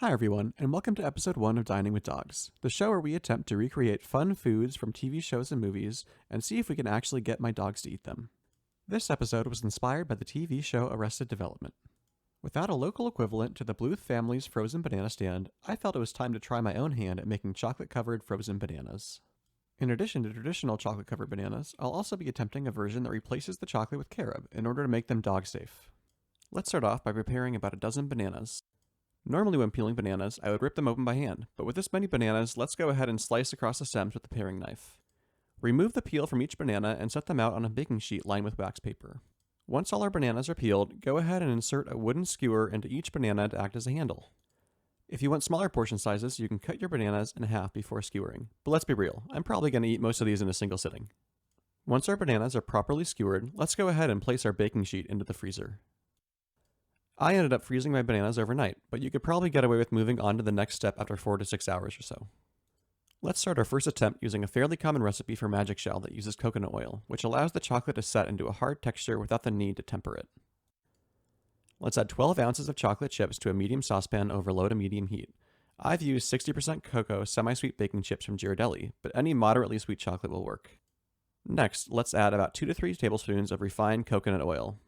Hi, everyone, and welcome to episode 1 of Dining with Dogs, the show where we attempt to recreate fun foods from TV shows and movies and see if we can actually get my dogs to eat them. This episode was inspired by the TV show Arrested Development. Without a local equivalent to the Bluth family's frozen banana stand, I felt it was time to try my own hand at making chocolate-covered frozen bananas. In addition to traditional chocolate-covered bananas, I'll also be attempting a version that replaces the chocolate with carob in order to make them dog-safe. Let's start off by preparing about a dozen bananas. Normally when peeling bananas, I would rip them open by hand, but with this many bananas, let's go ahead and slice across the stems with the paring knife. Remove the peel from each banana and set them out on a baking sheet lined with wax paper. Once all our bananas are peeled, go ahead and insert a wooden skewer into each banana to act as a handle. If you want smaller portion sizes, you can cut your bananas in half before skewering, but let's be real, I'm probably going to eat most of these in a single sitting. Once our bananas are properly skewered, let's go ahead and place our baking sheet into the freezer. I ended up freezing my bananas overnight, but you could probably get away with moving on to the next step after 4 to 6 hours or so. Let's start our first attempt using a fairly common recipe for Magic Shell that uses coconut oil, which allows the chocolate to set into a hard texture without the need to temper it. Let's add 12 ounces of chocolate chips to a medium saucepan over low to medium heat. I've used 60% cocoa semi-sweet baking chips from Ghirardelli, but any moderately sweet chocolate will work. Next, let's add about 2 to 3 tablespoons of refined coconut oil.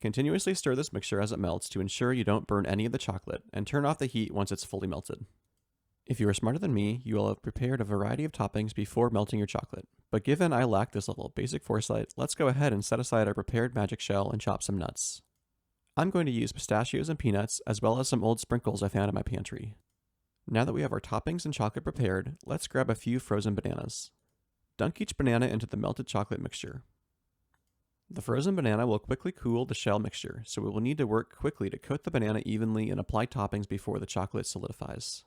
Continuously stir this mixture as it melts to ensure you don't burn any of the chocolate, and turn off the heat once it's fully melted. If you are smarter than me, you will have prepared a variety of toppings before melting your chocolate, but given I lack this level of basic foresight, let's go ahead and set aside our prepared Magic Shell and chop some nuts. I'm going to use pistachios and peanuts, as well as some old sprinkles I found in my pantry. Now that we have our toppings and chocolate prepared, let's grab a few frozen bananas. Dunk each banana into the melted chocolate mixture. The frozen banana will quickly cool the shell mixture, so we will need to work quickly to coat the banana evenly and apply toppings before the chocolate solidifies.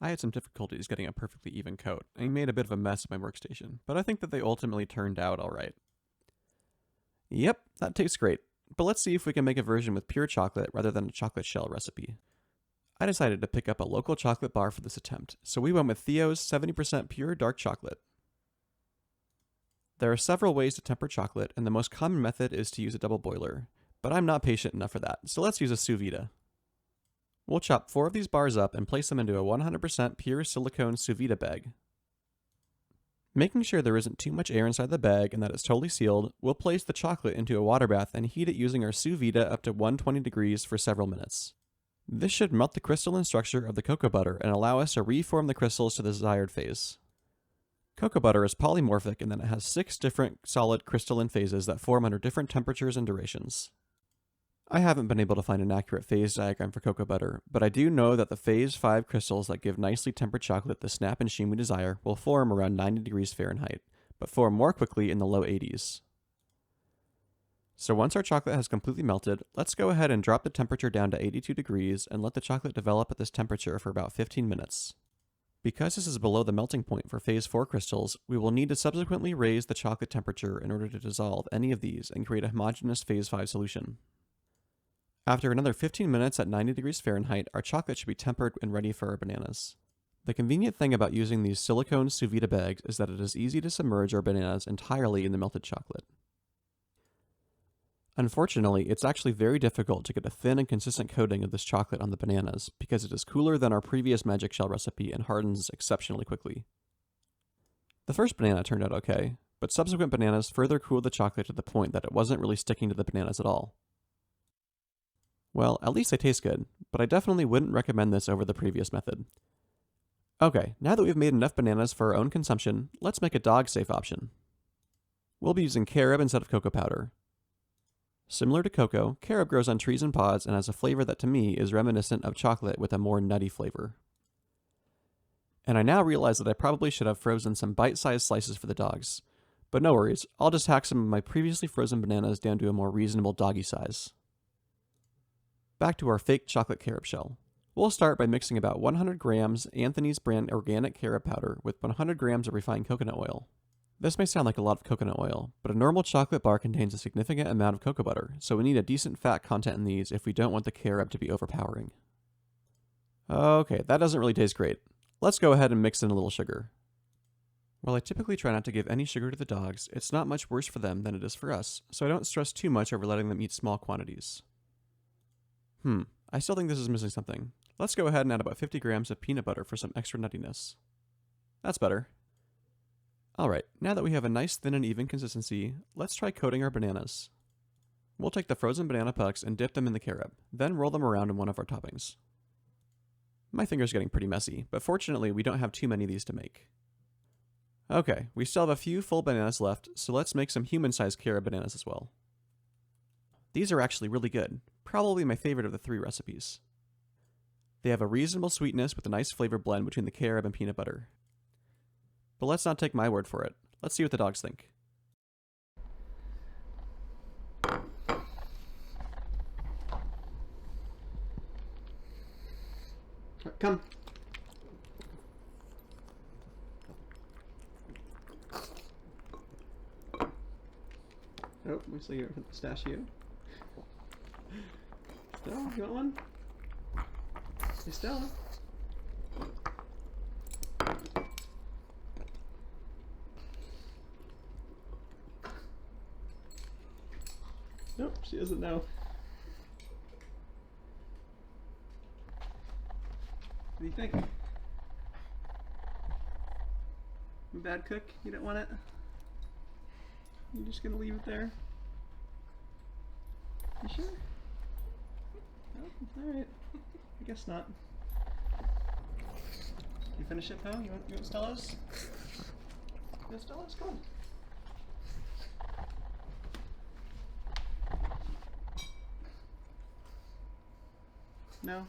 I had some difficulties getting a perfectly even coat, and made a bit of a mess of my workstation, but I think that they ultimately turned out alright. Yep, that tastes great, but let's see if we can make a version with pure chocolate rather than a chocolate shell recipe. I decided to pick up a local chocolate bar for this attempt, so we went with Theo's 70% pure dark chocolate. There are several ways to temper chocolate, and the most common method is to use a double boiler, but I'm not patient enough for that, so let's use a sous vide. We'll chop 4 of these bars up and place them into a 100% pure silicone sous vide bag. Making sure there isn't too much air inside the bag and that it's totally sealed, we'll place the chocolate into a water bath and heat it using our sous vide up to 120 degrees for several minutes. This should melt the crystalline structure of the cocoa butter and allow us to reform the crystals to the desired phase. Cocoa butter is polymorphic in that it has 6 different solid crystalline phases that form under different temperatures and durations. I haven't been able to find an accurate phase diagram for cocoa butter, but I do know that the phase 5 crystals that give nicely tempered chocolate the snap and sheen we desire will form around 90 degrees Fahrenheit, but form more quickly in the low 80s. So once our chocolate has completely melted, let's go ahead and drop the temperature down to 82 degrees and let the chocolate develop at this temperature for about 15 minutes. Because this is below the melting point for phase 4 crystals, we will need to subsequently raise the chocolate temperature in order to dissolve any of these and create a homogeneous phase 5 solution. After another 15 minutes at 90 degrees Fahrenheit, our chocolate should be tempered and ready for our bananas. The convenient thing about using these silicone sous vide bags is that it is easy to submerge our bananas entirely in the melted chocolate. Unfortunately, it's actually very difficult to get a thin and consistent coating of this chocolate on the bananas because it is cooler than our previous Magic Shell recipe and hardens exceptionally quickly. The first banana turned out okay, but subsequent bananas further cooled the chocolate to the point that it wasn't really sticking to the bananas at all. Well, at least they taste good, but I definitely wouldn't recommend this over the previous method. Okay, now that we've made enough bananas for our own consumption, let's make a dog-safe option. We'll be using carob instead of cocoa powder. Similar to cocoa, carob grows on trees and pods and has a flavor that to me is reminiscent of chocolate with a more nutty flavor. And I now realize that I probably should have frozen some bite-sized slices for the dogs. But no worries, I'll just hack some of my previously frozen bananas down to a more reasonable doggy size. Back to our fake chocolate carob shell. We'll start by mixing about 100 grams Anthony's brand organic carob powder with 100 grams of refined coconut oil. This may sound like a lot of coconut oil, but a normal chocolate bar contains a significant amount of cocoa butter, so we need a decent fat content in these if we don't want the carob to be overpowering. Okay, that doesn't really taste great. Let's go ahead and mix in a little sugar. While I typically try not to give any sugar to the dogs, it's not much worse for them than it is for us, so I don't stress too much over letting them eat small quantities. I still think this is missing something. Let's go ahead and add about 50 grams of peanut butter for some extra nuttiness. That's better. Alright, now that we have a nice thin and even consistency, let's try coating our bananas. We'll take the frozen banana pucks and dip them in the carob, then roll them around in one of our toppings. My finger's getting pretty messy, but fortunately we don't have too many of these to make. Okay, we still have a few full bananas left, so let's make some human-sized carob bananas as well. These are actually really good, probably my favorite of the 3 recipes. They have a reasonable sweetness with a nice flavor blend between the carob and peanut butter. But let's not take my word for it. Let's see what the dogs think. Come. Oh, looks like you're a pistachio. Stella, you want one? Hey, Stella. Nope, she doesn't know. What do you think? I'm a bad cook? You don't want it? You're just gonna leave it there? You sure? No? Alright. I guess not. You finish it, Poe? You want Stella's? You want Stella's? Come on. No?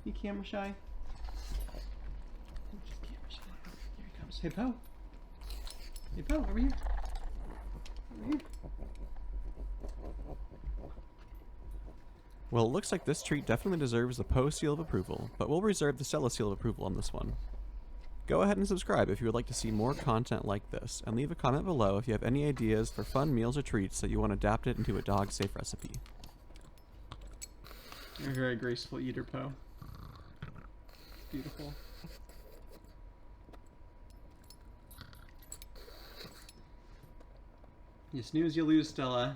You camera shy? Just camera shy. Here he comes. Hey, Poe. Hey, Poe, over here. Over here. Well, it looks like this treat definitely deserves the Poe seal of approval, but we'll reserve the Stella seal of approval on this one. Go ahead and subscribe if you would like to see more content like this, and leave a comment below if you have any ideas for fun meals or treats that you want adapted into a dog-safe recipe. You're a very graceful eater, Poe. Beautiful. You snooze, you lose, Stella.